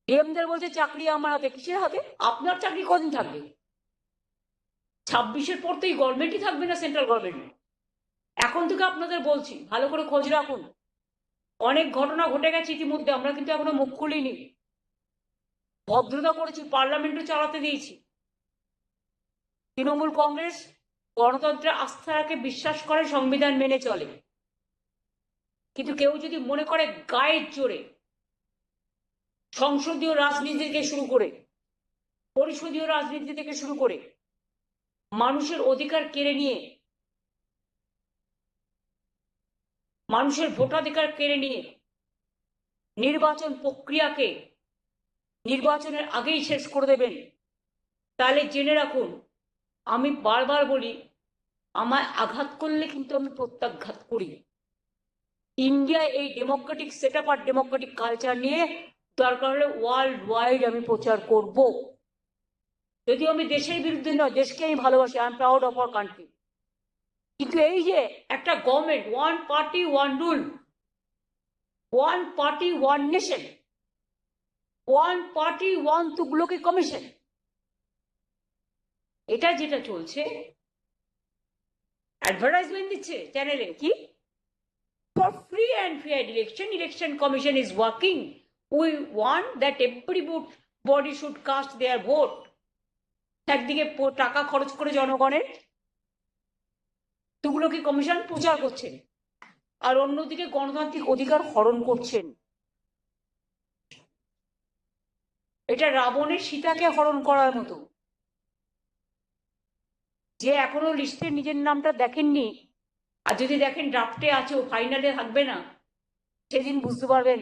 ডিএমদের বলছে চাকরি আমার হাতে। কিসের হাতে? আপনার চাকরি কদিন থাকবে? 26-এর পর তো এই গভর্নমেন্টই থাকবে না, সেন্ট্রাল গভর্নমেন্ট। এখন থেকে আপনাদের বলছি, ভালো করে খোঁজ রাখুন। অনেক ঘটনা ঘটে গেছে ইতিমধ্যে, আমরা কিন্তু এখনো মুখ খুলিনি। ভদ্রতা করেছি, পার্লামেন্টও চালাতে দিয়েছি। তৃণমূল কংগ্রেস গণতন্ত্রে আস্থা রাখে, বিশ্বাস করে, সংবিধান মেনে চলে। কিন্তু কেউ যদি মনে করে গায়ের জোরে সংসদীয় রাজনীতি থেকে শুরু করে, পরিষদীয় রাজনীতি থেকে শুরু করে মানুষের অধিকার কেড়ে নিয়ে, মানুষের ভোটাধিকার কেড়ে নিয়ে নির্বাচন প্রক্রিয়াকে নির্বাচনের আগেই শেষ করে দেবেন, তাহলে জেনে রাখুন, আমি বারবার বলি, আমায় আঘাত করলে কিন্তু আমি প্রত্যাঘাত করি। ইন্ডিয়া এই ডেমোক্রেটিক সেট আপ আর ডেমোক্রেটিক কালচার নিয়ে দরকার হলে ওয়ার্ল্ড ওয়াইড আমি প্রচার করব। যদিও আমি দেশের বিরুদ্ধে নয়, দেশকে আমি ভালোবাসি, I am proud of our country. কিন্তু এই যে একটা government, one party one rule, one party one nation, one party one Tughlaqi commission, এটা যেটা চলছে, অ্যাডভার্টাইজমেন্ট দিচ্ছে চ্যানেলে কি, for free and fair election commission is working. We want that everybody should cast their vote. একদিকে টাকা খরচ করে জনগণের তুগলকি কমিশন প্রচার করছেন, আর অন্যদিকে গণতান্ত্রিক অধিকার হরণ করছেন। এটা রাবণের সীতাকে হরণ করার মতো। যে এখনো লিস্টে নিজের নামটা দেখেননি, আর যদি দেখেন ড্রাফটে আছে, ও ফাইনালে থাকবে না, সেদিন বুঝতে পারবেন